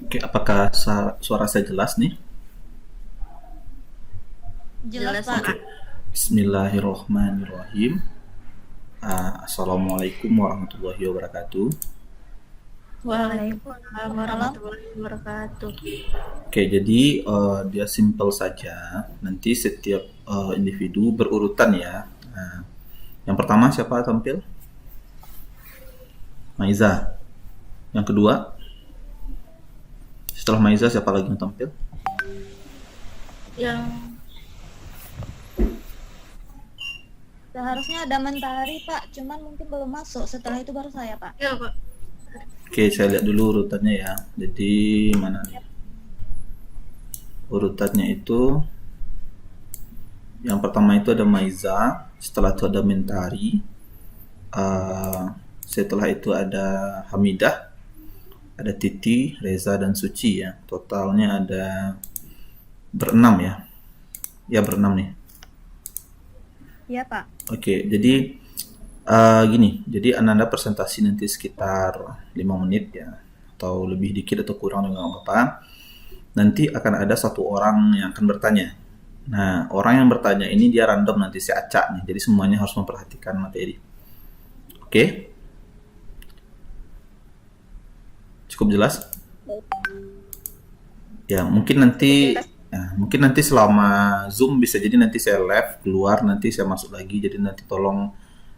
Oke, apakah suara saya jelas nih? Jelas, Jelas, Pak. Oke. Bismillahirrahmanirrahim. Assalamualaikum warahmatullahi wabarakatuh. Waalaikumsalam Waalaikumsalam. warahmatullahi wabarakatuh. Oke, jadi dia simple saja. Nanti setiap individu berurutan ya. Nah, yang pertama siapa tampil? Maiza. Yang kedua, setelah Maiza siapa lagi yang tampil? Yang Seharusnya ada Mentari, Pak. Cuman mungkin belum masuk. Setelah itu baru saya, Pak. ya, Pak. Oke, saya lihat dulu urutannya ya. Jadi mana nih? Urutannya itu yang pertama itu ada Maiza, setelah itu ada Mentari, setelah itu ada Hamidah, ada Titi, Reza dan Suci ya. Totalnya ada berenam ya. Ya berenam nih. Iya, Pak. Oke, jadi gini, jadi Ananda presentasi nanti sekitar 5 menit ya, atau lebih dikit atau kurang juga nggak apa-apa. Nanti akan ada satu orang yang akan bertanya. Nah, orang yang bertanya ini dia random nanti si acak nih, jadi semuanya harus memperhatikan materi. Oke, cukup jelas? Ya, mungkin nanti selama Zoom bisa jadi nanti saya live keluar, nanti saya masuk lagi. Jadi nanti tolong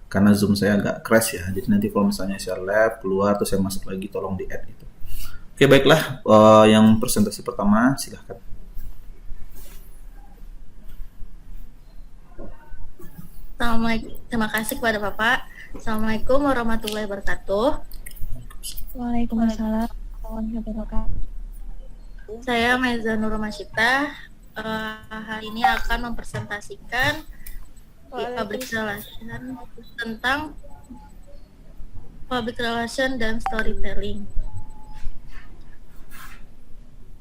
karena Zoom saya agak crash ya. Jadi nanti kalau misalnya saya live keluar terus saya masuk lagi tolong di add itu. Oke, baiklah. Yang presentasi pertama silahkan. Terima kasih kepada Bapak. Assalamualaikum warahmatullahi wabarakatuh. Waalaikumsalam warahmatullahi wabarakatuh. Saya Maiza Nurul Masyita. Hari ini akan mempresentasikan public relation tentang public relation dan storytelling.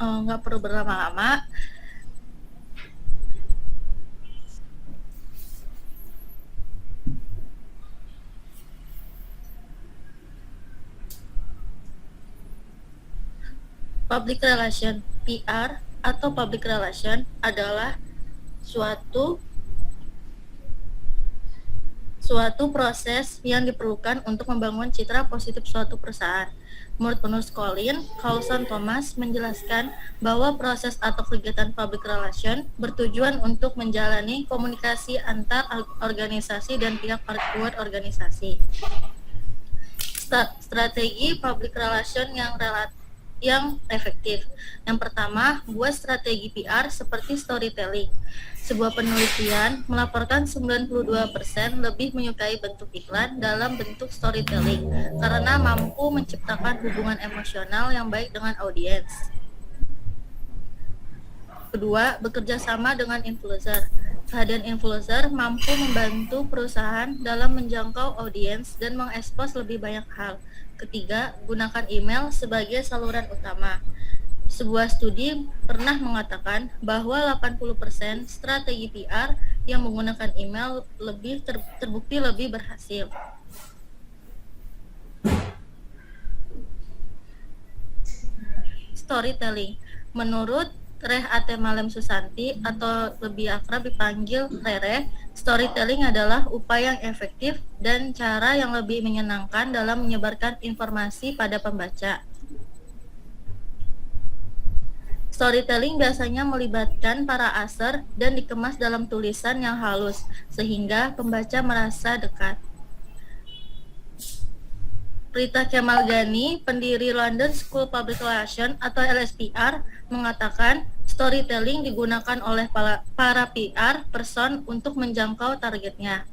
Nggak perlu berlama-lama. Public relation (PR) atau public relation adalah suatu proses yang diperlukan untuk membangun citra positif suatu perusahaan. Menurut penulis Colin, Coulson Thomas menjelaskan bahwa proses atau kegiatan public relation bertujuan untuk menjalani komunikasi antar organisasi dan pihak luar organisasi. Strategi public relation yang efektif. Yang pertama, buat strategi PR seperti storytelling. Sebuah penelitian melaporkan 92% lebih menyukai bentuk iklan dalam bentuk storytelling karena mampu menciptakan hubungan emosional yang baik dengan audiens. Kedua, bekerja sama dengan influencer. Kehadiran influencer mampu membantu perusahaan dalam menjangkau audiens dan mengekspos lebih banyak hal. Ketiga, gunakan email sebagai saluran utama. Sebuah studi pernah mengatakan bahwa 80% strategi PR yang menggunakan email terbukti lebih berhasil. Storytelling. Menurut Reh Atemalem Susanti atau lebih akrab dipanggil Rere, storytelling adalah upaya yang efektif dan cara yang lebih menyenangkan dalam menyebarkan informasi pada pembaca. Storytelling biasanya melibatkan para aktor dan dikemas dalam tulisan yang halus, sehingga pembaca merasa dekat. Rita Kemal Ghani, pendiri London School Public Relations atau LSPR, mengatakan storytelling digunakan oleh para PR person untuk menjangkau targetnya.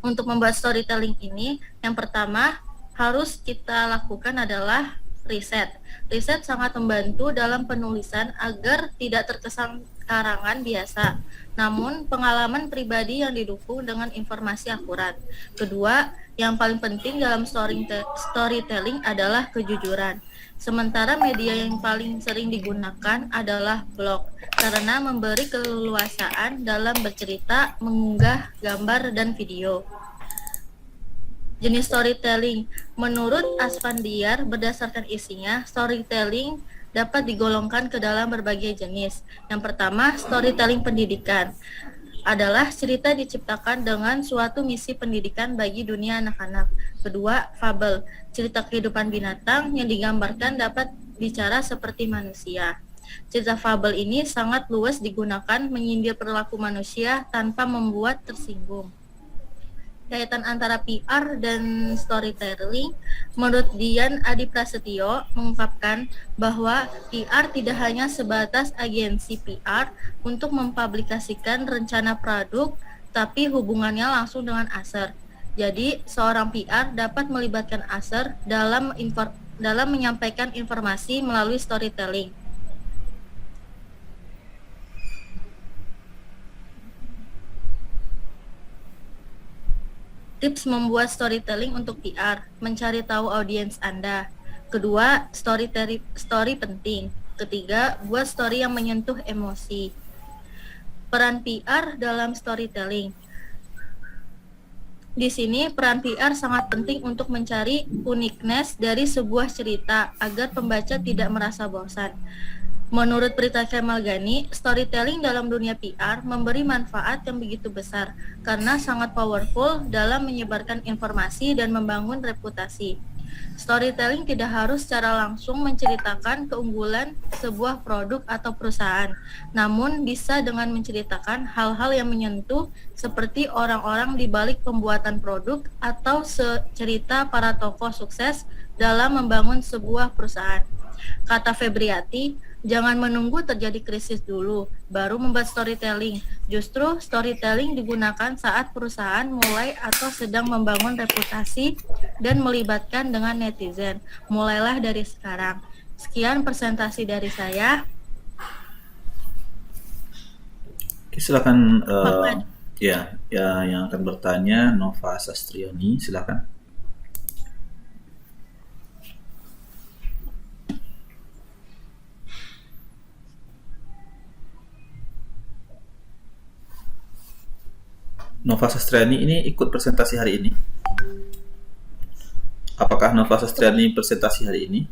Untuk membuat storytelling ini, yang pertama harus kita lakukan adalah riset. Riset sangat membantu dalam penulisan agar tidak terkesan karangan biasa, namun pengalaman pribadi yang didukung dengan informasi akurat. Kedua, yang paling penting dalam storytelling adalah kejujuran. Sementara media yang paling sering digunakan adalah blog, karena memberi keleluasaan dalam bercerita, mengunggah gambar dan video. Jenis storytelling. Menurut Asfandiar, berdasarkan isinya, storytelling dapat digolongkan ke dalam berbagai jenis. Yang pertama, storytelling pendidikan adalah cerita diciptakan dengan suatu misi pendidikan bagi dunia anak-anak. Kedua, fabel, cerita kehidupan binatang yang digambarkan dapat bicara seperti manusia. Cerita fabel ini sangat luas digunakan menyindir perilaku manusia tanpa membuat tersinggung. Kaitan antara PR dan storytelling, menurut Dian Adi Prasetyo mengungkapkan bahwa PR tidak hanya sebatas agensi PR untuk mempublikasikan rencana produk, tapi hubungannya langsung dengan user. Jadi, seorang PR dapat melibatkan user dalam menyampaikan informasi melalui storytelling. Tips membuat storytelling untuk PR, mencari tahu audiens Anda. Kedua, story penting. Ketiga, buat story yang menyentuh emosi. Peran PR dalam storytelling. Di sini, peran PR sangat penting untuk mencari uniqueness dari sebuah cerita agar pembaca tidak merasa bosan. Menurut Prita Kemal Gani, storytelling dalam dunia PR memberi manfaat yang begitu besar karena sangat powerful dalam menyebarkan informasi dan membangun reputasi. Storytelling tidak harus secara langsung menceritakan keunggulan sebuah produk atau perusahaan, namun bisa dengan menceritakan hal-hal yang menyentuh seperti orang-orang di balik pembuatan produk atau cerita para tokoh sukses dalam membangun sebuah perusahaan. Kata Febriati, jangan menunggu terjadi krisis dulu, baru membuat storytelling. Justru storytelling digunakan saat perusahaan mulai atau sedang membangun reputasi dan melibatkan dengan netizen. Mulailah dari sekarang. Sekian presentasi dari saya. Oke, silakan Bapak. ya yang akan bertanya Nova Sastriani, silakan. Nova Sastriani ini ikut presentasi hari ini? Apakah Nova Sastriani presentasi hari ini?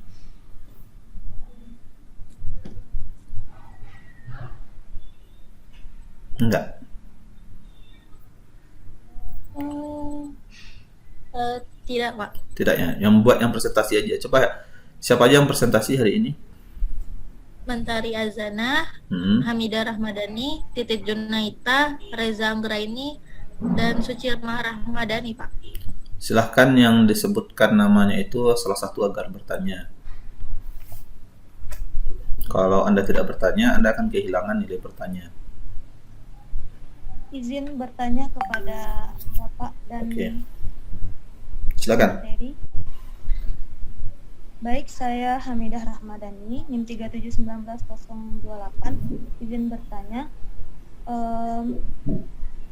Enggak. Tidak, Pak. Tidak ya. Yang buat yang presentasi aja. Coba siapa aja yang presentasi hari ini? Mentari Azana, Hamidah Rahmadani, Titit Junaita, Reza Anggraini, dan Suci Rahmadani, Pak. Silahkan yang disebutkan namanya itu salah satu agar bertanya. Kalau Anda tidak bertanya, Anda akan kehilangan nilai bertanya. Izin bertanya kepada Bapak dan silakan. materi. Baik, saya Hamidah Rahmadani, NIM 3719028. Izin bertanya,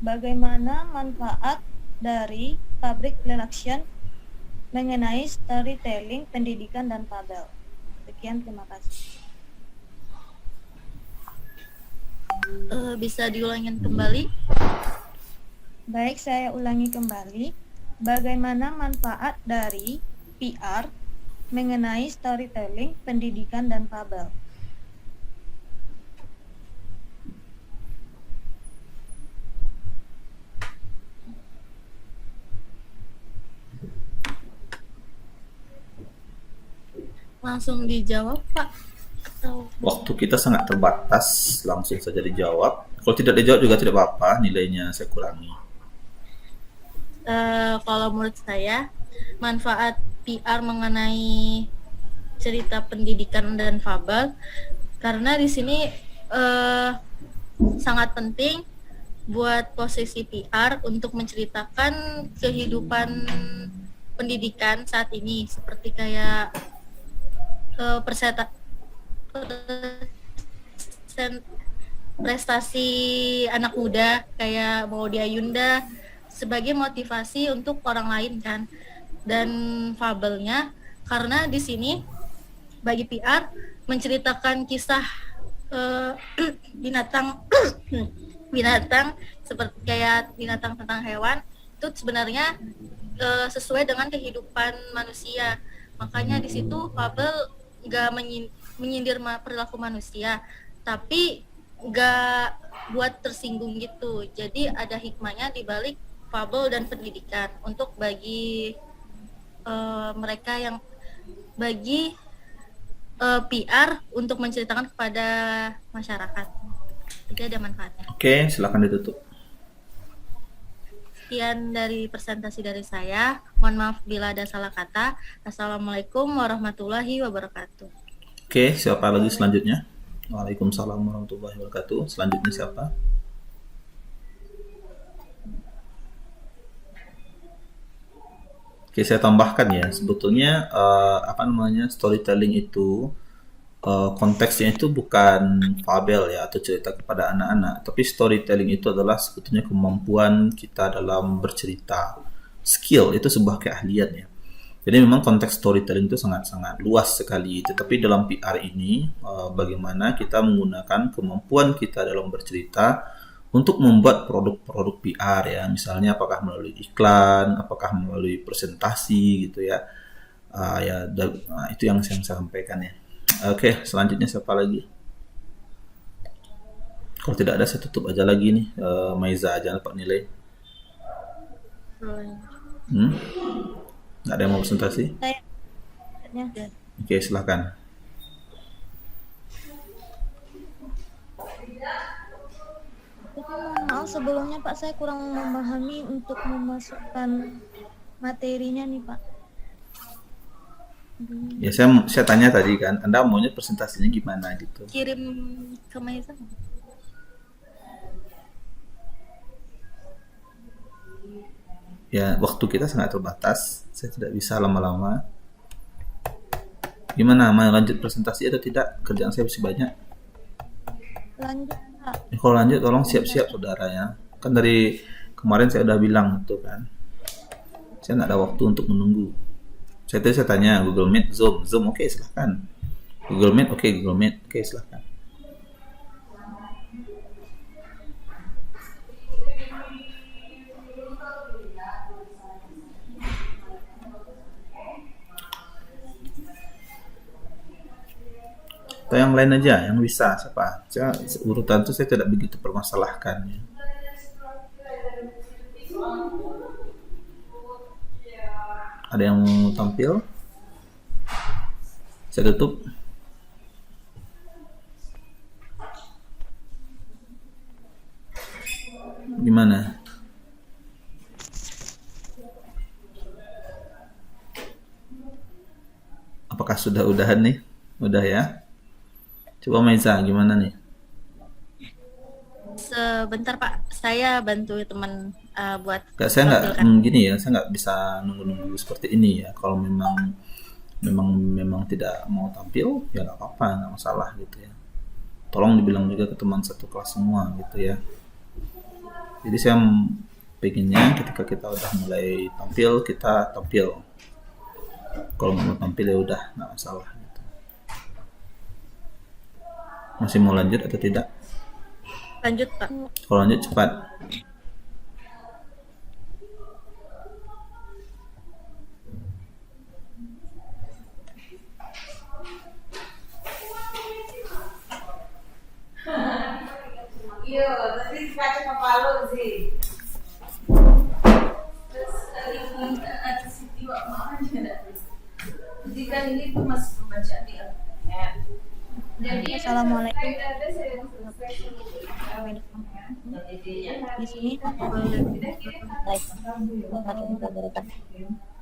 bagaimana manfaat dari public relation mengenai storytelling, pendidikan, dan fabel? Sekian, terima kasih. Bisa diulangin kembali? Baik, saya ulangi kembali. Bagaimana manfaat dari PR mengenai storytelling, pendidikan, dan fabel? Langsung dijawab, Pak? Atau... Waktu kita sangat terbatas, langsung saja dijawab. Kalau tidak dijawab juga tidak apa-apa, nilainya saya kurangi. Kalau menurut saya, manfaat PR mengenai cerita pendidikan dan fabel, karena di sini sangat penting buat posisi PR untuk menceritakan kehidupan pendidikan saat ini, seperti kayak prestasi anak muda kayak Maudy Ayunda sebagai motivasi untuk orang lain kan. Dan fabelnya karena di sini bagi PR menceritakan kisah binatang binatang seperti kayak binatang tentang hewan itu itu sebenarnya sesuai dengan kehidupan manusia. Makanya di situ fabel nggak menyindir perilaku manusia, tapi nggak buat tersinggung gitu. Jadi ada hikmahnya di balik fabel dan pendidikan untuk bagi mereka yang bagi PR untuk menceritakan kepada masyarakat. Jadi ada manfaatnya. Oke, silakan ditutup. Sekian dari presentasi dari saya. Mohon maaf bila ada salah kata. Assalamualaikum warahmatullahi wabarakatuh. Oke, siapa lagi selanjutnya? Waalaikumsalam warahmatullahi wabarakatuh. Selanjutnya siapa? Oke, saya tambahkan ya. Sebetulnya storytelling itu konteksnya itu bukan fabel ya atau cerita kepada anak-anak, tapi storytelling itu adalah sebetulnya kemampuan kita dalam bercerita. Skill itu sebuah keahlian ya. Jadi memang konteks storytelling itu sangat-sangat luas sekali. Tetapi dalam PR ini bagaimana kita menggunakan kemampuan kita dalam bercerita untuk membuat produk-produk PR ya. Misalnya apakah melalui iklan, apakah melalui presentasi gitu ya. Itu yang saya sampaikan ya. Oke, selanjutnya siapa lagi? Kalau tidak ada saya tutup aja lagi nih. Maiza aja dapat nilai. Nggak ada yang mau presentasi? Saya. Oke, silakan. Mohon maaf sebelumnya Pak, saya kurang memahami untuk memasukkan materinya nih Pak. Ya saya tanya tadi kan, Anda maunya presentasinya gimana gitu? Kirim ke Maiza. Ya waktu kita sangat terbatas, saya tidak bisa lama-lama. Gimana, mau lanjut presentasi atau tidak? Kerjaan saya masih banyak. Lanjut Pak. Kalau lanjut tolong siap-siap saudara ya. Kan dari kemarin saya udah bilang tuh kan, saya nggak ada waktu untuk menunggu. Saya tanya Google Meet, Zoom, oke silahkan. Google Meet, oke silahkan. Atau yang lain aja, yang bisa siapa? Urutan itu saya tidak begitu permasalahkan. Ya. Ada yang mau tampil? Saya tutup. Gimana? Apakah sudah udahan nih? Udah ya? Coba Maiza, gimana nih? Sebentar Pak, saya bantu teman buat. Saya nggak gini ya, saya nggak bisa nunggu-nunggu seperti ini ya. Kalau memang tidak mau tampil, ya nggak apa-apa, nggak masalah gitu ya. Tolong dibilang juga ke teman satu kelas semua gitu ya. Jadi saya pengennya ketika kita udah mulai tampil, kita tampil. Kalau nggak mau tampil ya udah nggak masalah. Gitu. Masih mau lanjut atau tidak? Lanjut Pak. Kalau lanjut cepat. Iya, tadi kaca kepala sih. Terus ada Siti Wak Maan ya. Jadi kan ini tuh masih pembacaan di Al-Quran. Jadi Assalamualaikum. ada saya Di sini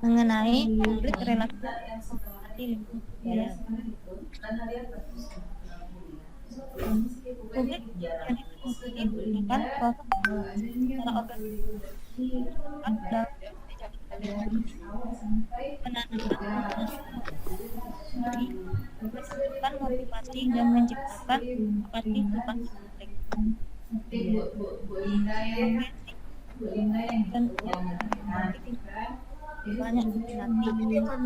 mengenai konflik relasi publik yang digunakan proses secara organisasi dan menanamkan motivasi dan menciptakan partisipasi publik. Dan banyak nanti ini memang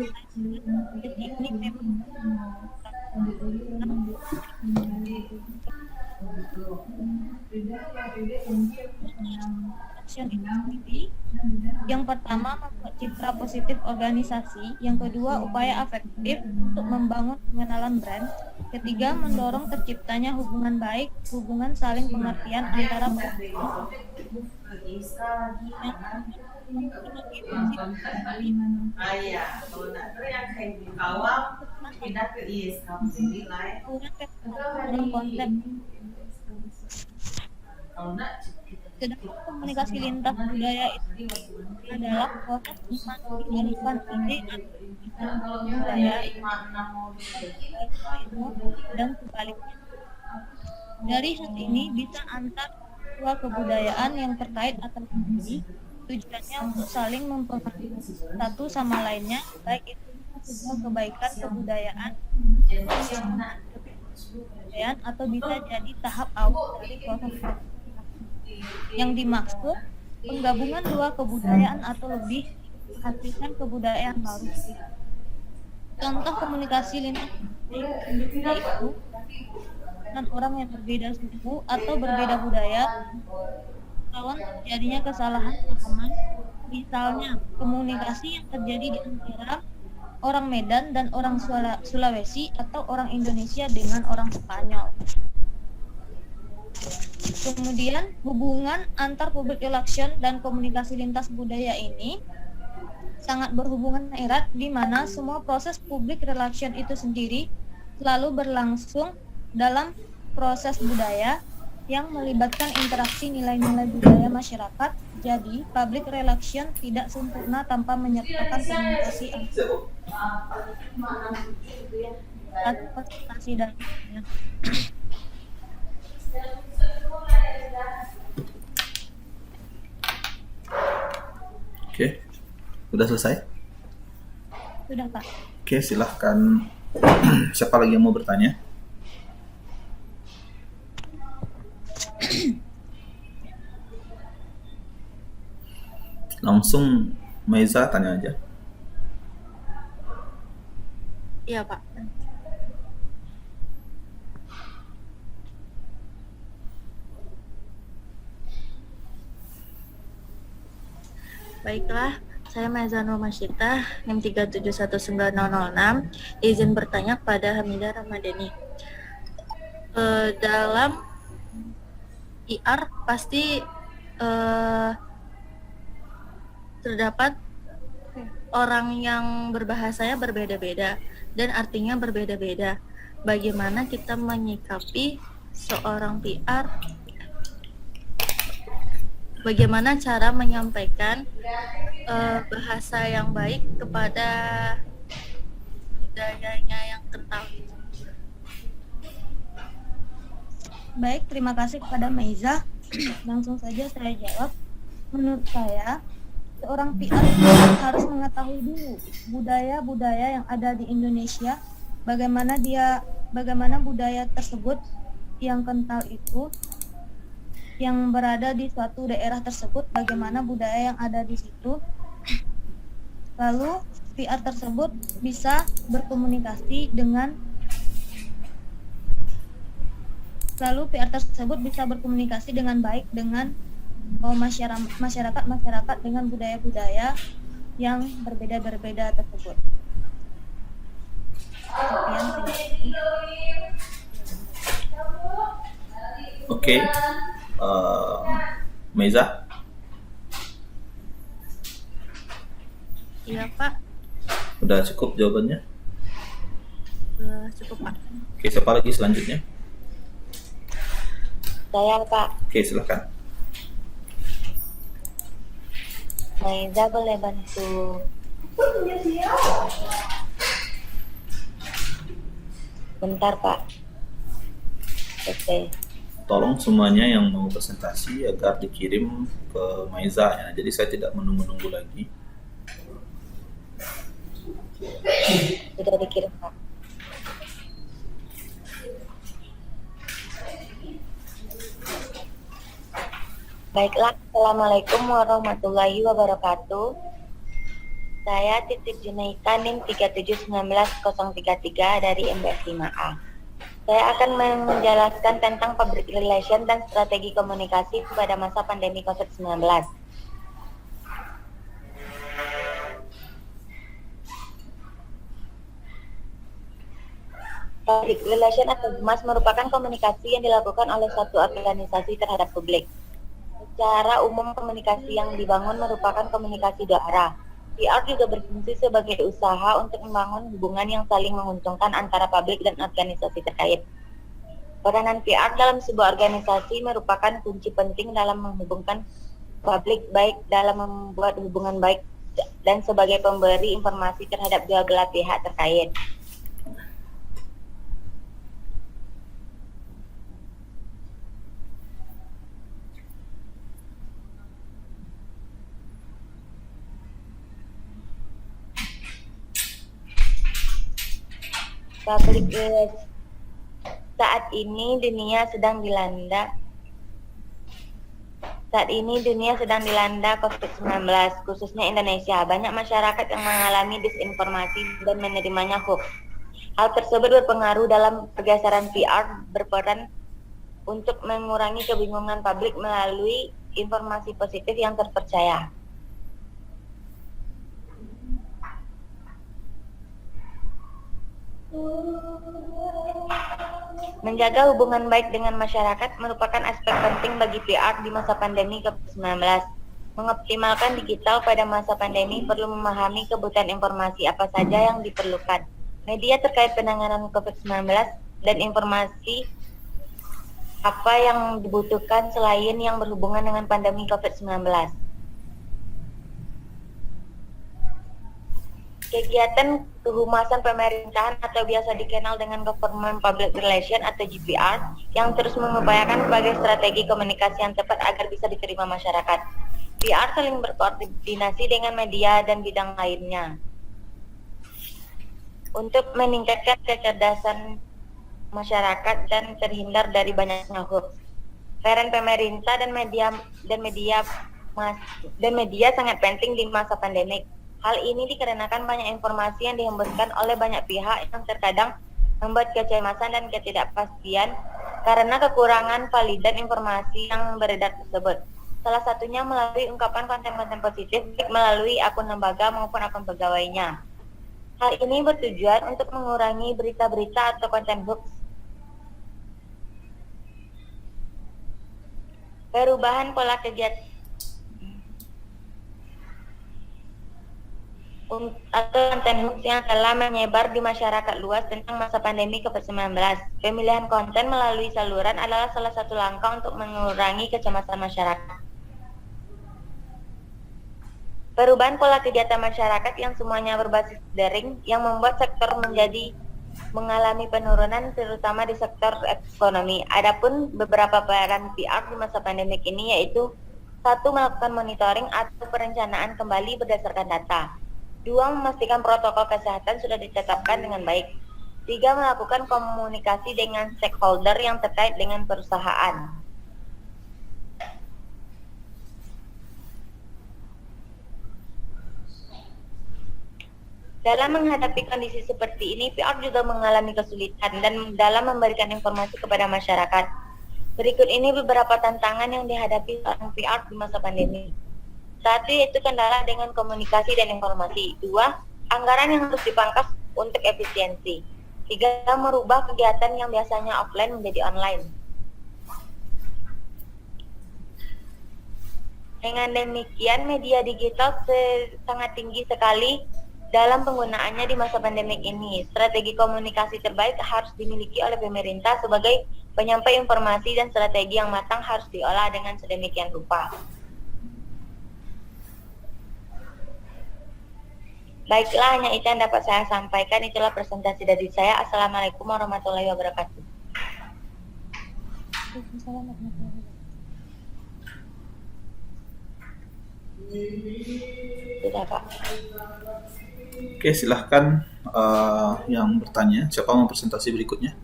action itu sendiri yang pertama, membuat citra positif organisasi. Yang kedua, upaya afektif untuk membangun pengenalan brand. Ketiga, mendorong terciptanya hubungan baik, hubungan saling pengertian antara konsep. Sedangkan komunikasi lintas budaya itu adalah proses mengalihkan ide atau budaya dan sebaliknya. Dari hal ini bisa antar dua kebudayaan yang terkait atau sendiri, tujuannya untuk saling mempengaruhi satu sama lainnya, baik itu sebuah kebaikan kebudayaan atau bisa jadi tahap awal dari proses yang dimaksud penggabungan dua kebudayaan atau lebih menghasilkan kebudayaan baru. Contoh komunikasi lintas yaitu dengan orang yang berbeda suku atau berbeda budaya, rawan terjadinya kesalahan pahaman. Misalnya komunikasi yang terjadi di antara orang Medan dan orang Sulawesi atau orang Indonesia dengan orang Spanyol. Kemudian hubungan antar public relation dan komunikasi lintas budaya ini sangat berhubungan erat, di mana semua proses public relation itu sendiri selalu berlangsung dalam proses budaya yang melibatkan interaksi nilai-nilai budaya masyarakat. Jadi public relation tidak sempurna tanpa menyertakan komunikasi advokasi dan Oke, udah selesai? sudah Pak. Oke, silahkan. Siapa lagi yang mau bertanya? Langsung Maiza tanya aja. Iya, Pak. Baiklah, saya Maiza Nur Masyita, NIM 3719006, izin bertanya kepada Hamidah Ramadhani. Dalam IR pasti terdapat orang yang berbahasanya berbeda-beda dan artinya berbeda-beda. Bagaimana kita menyikapi seorang PR? Bagaimana cara menyampaikan bahasa yang baik kepada budayanya yang kental? Baik, terima kasih kepada Maiza. Langsung saja saya jawab. Menurut saya, seorang PR harus mengetahui dulu budaya-budaya yang ada di Indonesia, bagaimana budaya tersebut yang kental itu, yang berada di suatu daerah tersebut, bagaimana budaya yang ada di situ. Lalu PR tersebut bisa berkomunikasi dengan baik dengan masyarakat dengan budaya-budaya yang berbeda-berbeda tersebut. Oke. Maiza? Iya, Pak. Udah cukup jawabannya? Cukup, Pak. Oke, siapa lagi selanjutnya? Saya Pak. Oke, silakan. Maiza boleh bantu. Bentar Pak. Oke. Tolong semuanya yang mau presentasi agar dikirim ke Maiza ya. Jadi saya tidak menunggu-nunggu lagi. Sudah dikirim Pak. Baiklah, Assalamualaikum warahmatullahi wabarakatuh. Saya Titik Junaita NIM 3719033 dari MBS 5A. Saya akan menjelaskan tentang public relation dan strategi komunikasi pada masa pandemi COVID-19. Public relation atau humas merupakan komunikasi yang dilakukan oleh suatu organisasi terhadap publik. Secara umum komunikasi yang dibangun merupakan komunikasi dua arah. PR juga berfungsi sebagai usaha untuk membangun hubungan yang saling menguntungkan antara publik dan organisasi terkait. Peranan PR dalam sebuah organisasi merupakan kunci penting dalam menghubungkan publik, baik dalam membuat hubungan baik dan sebagai pemberi informasi terhadap dua belah pihak terkait. Public relation. Saat ini dunia sedang dilanda COVID-19, khususnya Indonesia. Banyak masyarakat yang mengalami disinformasi dan menerimanya hoax. Hal tersebut berpengaruh dalam pergeseran PR berperan untuk mengurangi kebingungan publik melalui informasi positif yang terpercaya. Menjaga hubungan baik dengan masyarakat merupakan aspek penting bagi PR di masa pandemi COVID-19. Mengoptimalkan digital pada masa pandemi perlu memahami kebutuhan informasi apa saja yang diperlukan, media terkait penanganan COVID-19, dan informasi apa yang dibutuhkan selain yang berhubungan dengan pandemi COVID-19. Kegiatan kehumasan pemerintahan atau biasa dikenal dengan Government Public Relation atau GPR yang terus mengupayakan berbagai strategi komunikasi yang tepat agar bisa diterima masyarakat. PR saling berkoordinasi dengan media dan bidang lainnya untuk meningkatkan kecerdasan masyarakat dan terhindar dari banyaknya hoax. Peran pemerintah dan media sangat penting di masa pandemik. Hal ini dikarenakan banyak informasi yang dihembuskan oleh banyak pihak yang terkadang membuat kecemasan dan ketidakpastian karena kekurangan validan informasi yang beredar tersebut. Salah satunya melalui ungkapan konten-konten positif baik melalui akun lembaga maupun akun pegawainya. Hal ini bertujuan untuk mengurangi berita-berita atau konten hoax. Perubahan pola kegiatan atau konten hoax yang telah menyebar di masyarakat luas tentang masa pandemi COVID-19. Pemilihan konten melalui saluran adalah salah satu langkah untuk mengurangi kecemasan masyarakat. Perubahan pola kegiatan masyarakat yang semuanya berbasis daring yang membuat sektor mengalami penurunan terutama di sektor ekonomi. Adapun beberapa peran PR di masa pandemik ini yaitu 1. Melakukan monitoring atau perencanaan kembali berdasarkan data. 2. Memastikan protokol kesehatan sudah ditetapkan dengan baik. 3. Melakukan komunikasi dengan stakeholder yang terkait dengan perusahaan. Dalam menghadapi kondisi seperti ini, PR juga mengalami kesulitan dan dalam memberikan informasi kepada masyarakat. Berikut ini beberapa tantangan yang dihadapi seorang PR di masa pandemi. 1. Yaitu kendala dengan komunikasi dan informasi. 2. Anggaran yang harus dipangkas untuk efisiensi. 3. Merubah kegiatan yang biasanya offline menjadi online. Dengan demikian, media digital sangat tinggi sekali dalam penggunaannya di masa pandemik ini. Strategi komunikasi terbaik harus dimiliki oleh pemerintah sebagai penyampai informasi dan strategi yang matang harus diolah dengan sedemikian rupa. Baiklah, hanya itu yang dapat saya sampaikan. Itulah presentasi dari saya. Assalamualaikum warahmatullahi wabarakatuh. Sudah, Pak. Oke, silahkan yang bertanya. Siapa mau presentasi berikutnya?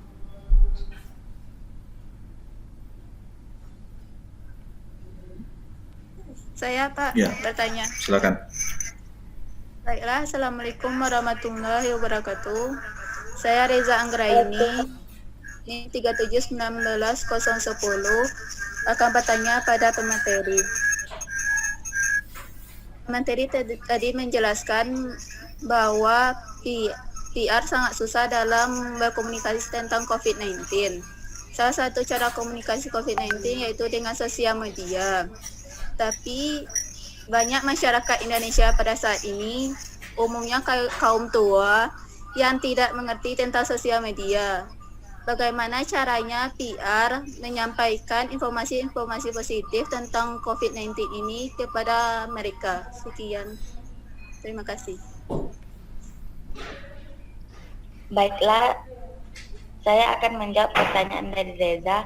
Saya, Pak, Ya. bertanya. Silakan. Baiklah, Assalamualaikum warahmatullahi wabarakatuh. Saya Reza Anggraini, ini 37191010, akan bertanya pada pemateri. Pemateri tadi menjelaskan bahwa PR sangat susah dalam berkomunikasi tentang COVID-19. Salah satu cara komunikasi COVID-19 yaitu dengan sosial media. Tapi banyak masyarakat Indonesia pada saat ini, umumnya kaum tua, yang tidak mengerti tentang sosial media. Bagaimana caranya PR menyampaikan informasi-informasi positif tentang COVID-19 ini kepada mereka? Sekian. Terima kasih. Baiklah, saya akan menjawab pertanyaan dari Reza.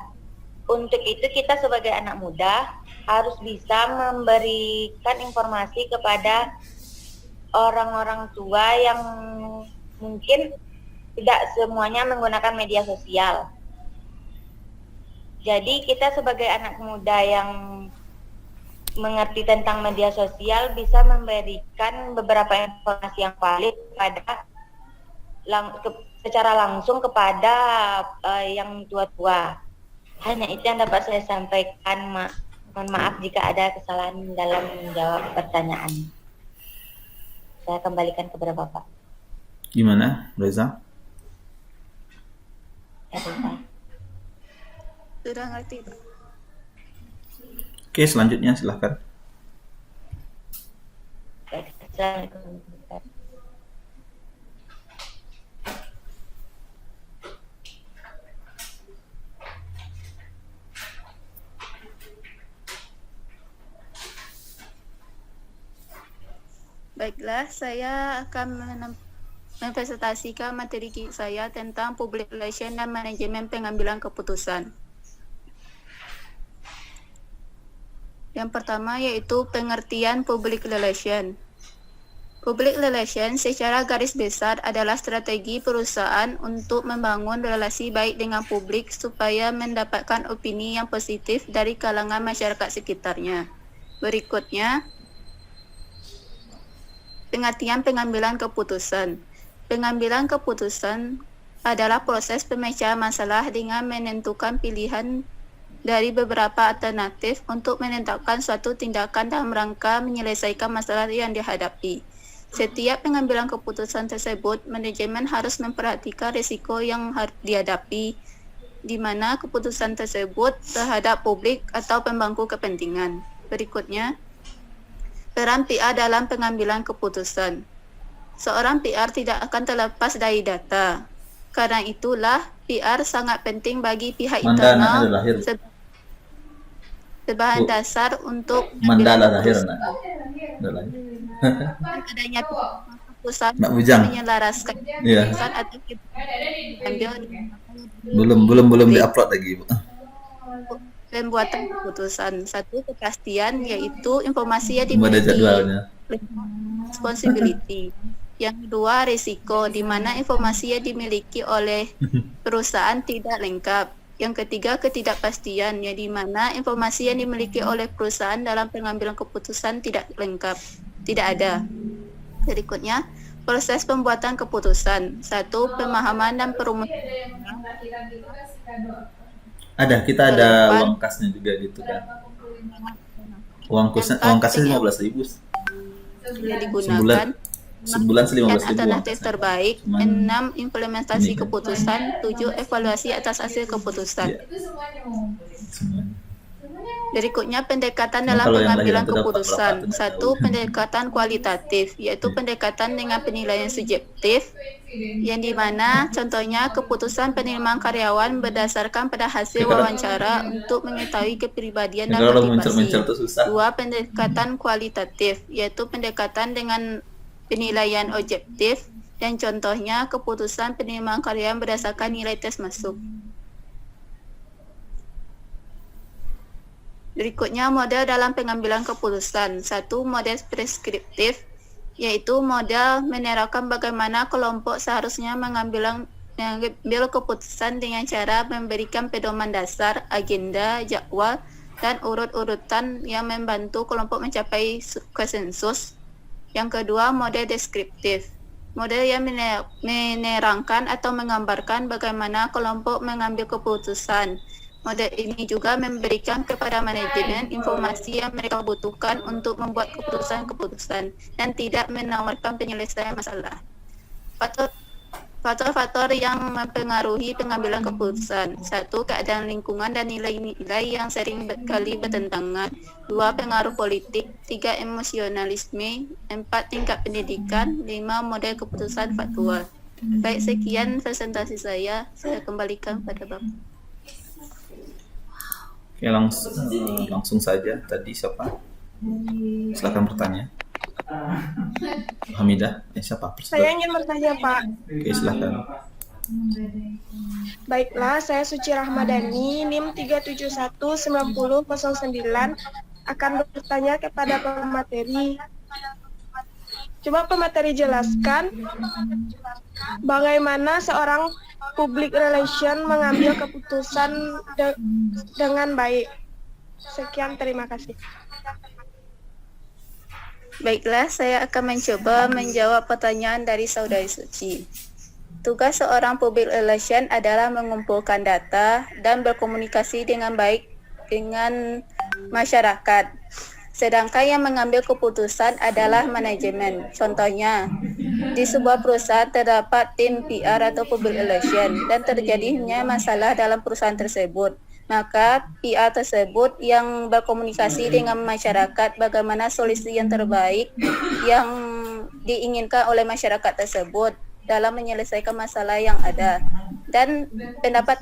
Untuk itu kita sebagai anak muda harus bisa memberikan informasi kepada orang-orang tua yang mungkin tidak semuanya menggunakan media sosial. Jadi kita sebagai anak muda yang mengerti tentang media sosial bisa memberikan beberapa informasi yang valid secara langsung kepada yang tua-tua. Hanya itu yang dapat saya sampaikan, Mohon maaf jika ada kesalahan dalam menjawab pertanyaan. Saya kembalikan kepada Bapak. Gimana, Reza? Sudah ngerti, Pak. Oke, selanjutnya silahkan. Assalamualaikum. Baiklah, saya akan mempresentasikan materi saya tentang Public Relation dan Manajemen Pengambilan Keputusan. Yang pertama yaitu pengertian Public Relation. Public Relation secara garis besar adalah strategi perusahaan untuk membangun relasi baik dengan publik supaya mendapatkan opini yang positif dari kalangan masyarakat sekitarnya. Berikutnya, pengertian pengambilan keputusan. Pengambilan keputusan adalah proses pemecahan masalah dengan menentukan pilihan dari beberapa alternatif untuk menetapkan suatu tindakan dalam rangka menyelesaikan masalah yang dihadapi. Setiap pengambilan keputusan tersebut, manajemen harus memperhatikan risiko yang dihadapi, di mana keputusan tersebut terhadap publik atau pemangku kepentingan. Berikutnya, peran PR dalam pengambilan keputusan. Seorang PR tidak akan terlepas dari data. Karena itulah PR sangat penting bagi pihak internal sebagai dasar untuk Mandala lahir keputusan. Adanya keputusan menyelaraskan keputusan atau ambil belum diupload lagi, Bu. Pembuatan keputusan. Satu, kepastian, yaitu informasi yang dimiliki responsibility. Yang kedua, risiko, di mana informasi yang dimiliki oleh perusahaan tidak lengkap. Yang ketiga, ketidakpastian, yang di mana informasi yang dimiliki oleh perusahaan dalam pengambilan keputusan tidak lengkap, tidak ada. Berikutnya, proses pembuatan keputusan. Satu, pemahaman dan perumusan. Kita ada uang kasnya juga gitu kan. Uang kasnya 15.000 yang digunakan. Sebulan 15.000. Alternatif terbaik. 6, implementasi keputusan. 7, evaluasi atas hasil keputusan. Berikutnya, pendekatan dalam pengambilan keputusan. 1, pendekatan kualitatif, yaitu pendekatan dengan penilaian subjektif, yang dimana contohnya keputusan penerimaan karyawan berdasarkan pada hasil wawancara untuk mengetahui kepribadian dan motivasi. 2, pendekatan kualitatif, yaitu pendekatan dengan penilaian objektif, dan contohnya keputusan penerimaan karyawan berdasarkan nilai tes masuk. Berikutnya, model dalam pengambilan keputusan. 1, model preskriptif, yaitu model menerangkan bagaimana kelompok seharusnya mengambil keputusan dengan cara memberikan pedoman dasar, agenda, jadwal, dan urut-urutan yang membantu kelompok mencapai konsensus. Yang kedua, model deskriptif. Model yang menerangkan atau menggambarkan bagaimana kelompok mengambil keputusan. Model ini juga memberikan kepada manajemen informasi yang mereka butuhkan untuk membuat keputusan-keputusan dan tidak menawarkan penyelesaian masalah. Faktor-faktor yang mempengaruhi pengambilan keputusan. 1. Keadaan lingkungan dan nilai-nilai yang sering kali bertentangan. 2. Pengaruh politik. 3. Emosionalisme. 4. Tingkat pendidikan. 5. Model keputusan faktual. Baik, sekian presentasi saya. Saya kembalikan pada Bapak. Oke, langsung saja. Tadi siapa? Silakan bertanya. Hamidah, siapa? Saya ingin bertanya, Pak. Oke, silakan. Baiklah, saya Suci Rahmadani, NIM 3719009, akan bertanya kepada pemateri. Coba pemateri jelaskan bagaimana seorang public relation mengambil keputusan dengan baik. Sekian, terima kasih. Baiklah, saya akan mencoba menjawab pertanyaan dari Saudari Suci. Tugas seorang public relation adalah mengumpulkan data dan berkomunikasi dengan baik dengan masyarakat. Sedangkan yang mengambil keputusan adalah manajemen. Contohnya, di sebuah perusahaan terdapat tim PR atau public relation dan terjadinya masalah dalam perusahaan tersebut. Maka PR tersebut yang berkomunikasi dengan masyarakat bagaimana solusi yang terbaik yang diinginkan oleh masyarakat tersebut dalam menyelesaikan masalah yang ada. Dan pendapat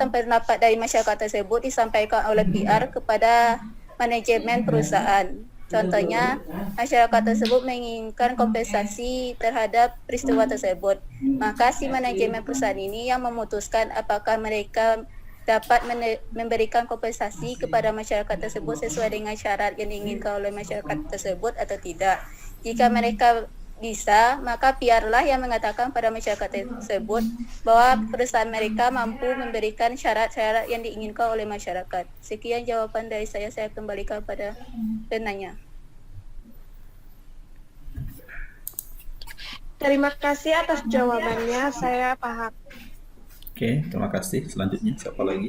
dari masyarakat tersebut disampaikan oleh PR kepada manajemen perusahaan. Contohnya, masyarakat tersebut menginginkan kompensasi terhadap peristiwa tersebut. Maka si manajemen perusahaan ini yang memutuskan apakah mereka dapat memberikan kompensasi kepada masyarakat tersebut sesuai dengan syarat yang diinginkan oleh masyarakat tersebut atau tidak. Jika mereka bisa, maka biarlah yang mengatakan pada masyarakat tersebut bahwa perusahaan mereka mampu memberikan syarat-syarat yang diinginkan oleh masyarakat. Sekian jawaban dari saya kembalikan pada penanya. Terima kasih atas jawabannya, saya paham. Oke, terima kasih. Selanjutnya siapa lagi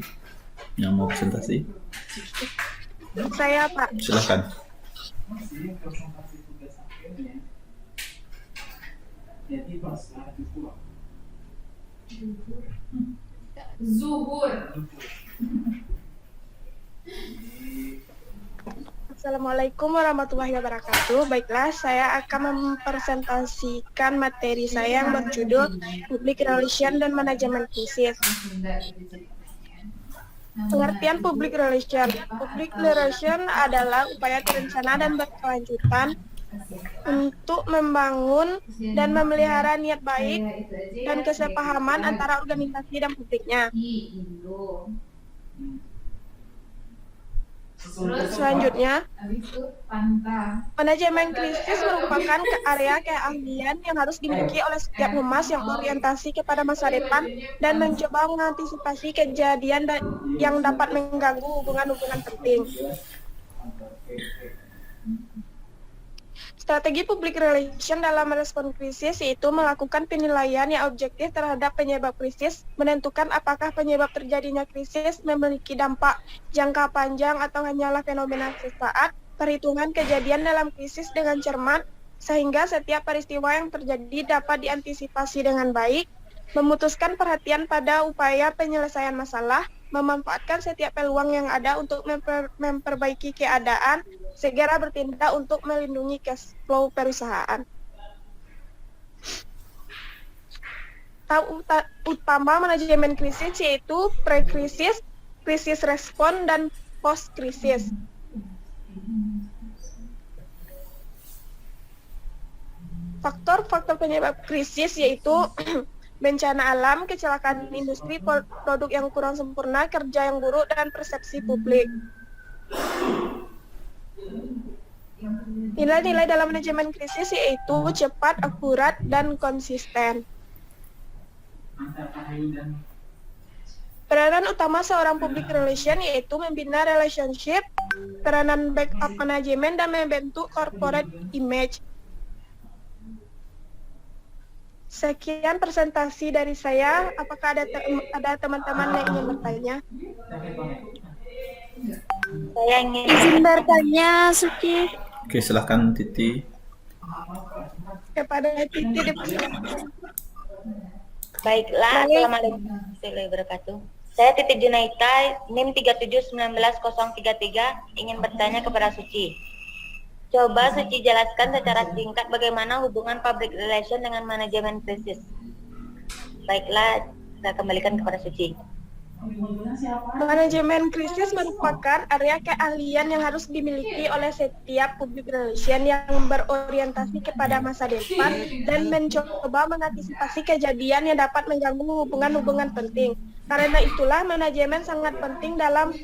yang mau presentasi? Saya, Pak. Silakan. Zuhur. Assalamualaikum warahmatullahi wabarakatuh. Baiklah, saya akan mempresentasikan materi saya yang berjudul Public Relation dan Manajemen Krisis. Pengertian Public Relation. Public Relation adalah upaya terencana dan berkelanjutan untuk membangun dan memelihara niat baik dan kesepahaman antara organisasi dan publiknya. Selanjutnya, manajemen krisis merupakan area keahlian yang harus dimiliki oleh setiap humas yang berorientasi kepada masa depan dan mencoba mengantisipasi kejadian yang dapat mengganggu hubungan-hubungan penting. Strategi public relation dalam merespon krisis yaitu melakukan penilaian yang objektif terhadap penyebab krisis, menentukan apakah penyebab terjadinya krisis memiliki dampak jangka panjang atau hanyalah fenomena sesaat, perhitungan kejadian dalam krisis dengan cermat, sehingga setiap peristiwa yang terjadi dapat diantisipasi dengan baik, memutuskan perhatian pada upaya penyelesaian masalah, memanfaatkan setiap peluang yang ada untuk memperbaiki keadaan, segera bertindak untuk melindungi cash flow perusahaan. Tahap utama manajemen krisis yaitu pre-krisis, krisis respon, dan post-krisis. Faktor-faktor penyebab krisis yaitu bencana alam, kecelakaan industri, produk yang kurang sempurna, kerja yang buruk, dan persepsi publik. Nilai-nilai dalam manajemen krisis yaitu cepat, akurat, dan konsisten. Peranan utama seorang public relation yaitu membina relationship, peranan backup manajemen, dan membentuk corporate image. Sekian presentasi dari saya. Apakah ada teman-teman yang ingin bertanya? Saya ingin bertanya, Suci. Oke, silahkan Titi. Kepada Titi dipersilakan. Baiklah, Assalamualaikum warahmatullahi wabarakatuh. Saya Titi Junaita, NIM 3719033, ingin bertanya kepada Suci. Coba Suci jelaskan secara singkat bagaimana hubungan public relation dengan manajemen krisis. Baiklah, saya kembalikan kepada Suci. Manajemen krisis merupakan area keahlian yang harus dimiliki oleh setiap public relation yang berorientasi kepada masa depan dan mencoba mengantisipasi kejadian yang dapat mengganggu hubungan-hubungan penting. Karena itulah manajemen sangat penting dalam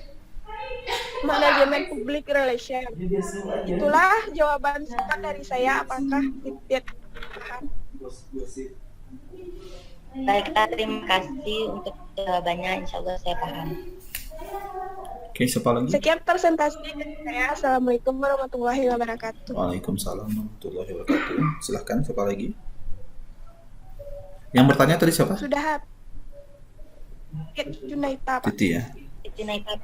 manajemen public relation. Itulah jawaban singkat dari saya. Apakah Titit paham? Baiklah, terima kasih untuk jawabannya. Insya Allah saya paham. Oke, siapa lagi? Sekian presentasi dari saya. Assalamualaikum warahmatullahi wabarakatuh. Waalaikumsalam warahmatullahi wabarakatuh. Silahkan, siapa lagi? Yang bertanya tadi siapa? Sudah Junaita, Pak. Titi ya. Junaita.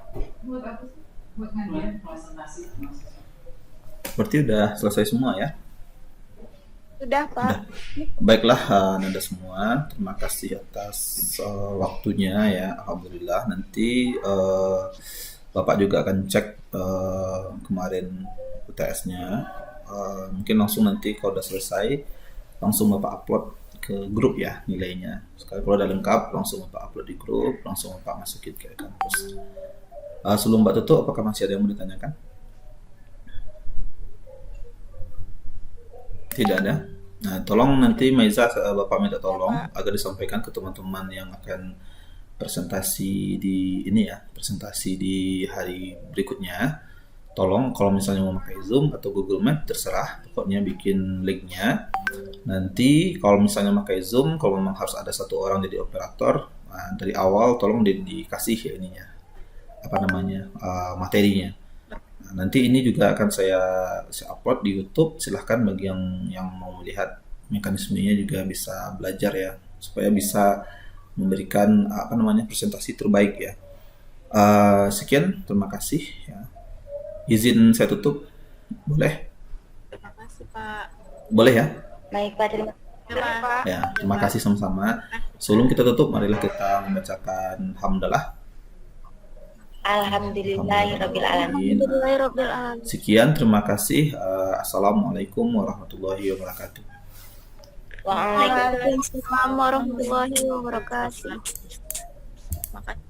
Berarti udah selesai semua ya? Sudah, Pak. Baiklah, Nanda semua, terima kasih atas waktunya ya. Alhamdulillah, nanti Bapak juga akan cek kemarin UTS-nya. Mungkin langsung nanti kalau udah selesai, langsung Bapak upload ke grup ya nilainya. Sekali kalau udah lengkap, langsung Bapak upload di grup, langsung Bapak masukin ke kampus. Sebelum Mbak tutup, apakah masih ada yang mau ditanyakan? Tidak ada. Nah, tolong nanti Maiza, Bapak minta tolong agar disampaikan ke teman-teman yang akan presentasi di ini ya, presentasi di hari berikutnya. Tolong kalau misalnya mau pakai Zoom atau Google Meet terserah, pokoknya bikin linknya. Nanti kalau misalnya pakai Zoom, kalau memang harus ada satu orang jadi operator, dari awal tolong dikasih ya ininya, apa namanya, materinya. Nah, nanti ini juga akan saya upload di YouTube. Silahkan bagi yang mau melihat mekanismenya juga bisa belajar ya, supaya bisa memberikan apa namanya presentasi terbaik ya. Sekian, terima kasih ya. Izin saya tutup, boleh? Terima kasih, Pak. Boleh ya? Baik, Pak. Terima kasih, Pak. Ya, terima kasih sama-sama. Sebelum kita tutup, marilah kita membacakan hamdalah. Alhamdulillahirabbil alamin. Alhamdulillahirabbil alamin. Sekian, terima kasih. Assalamualaikum warahmatullahi wabarakatuh. Waalaikumsalam. Waalaikumsalam warahmatullahi wabarakatuh. Makasih.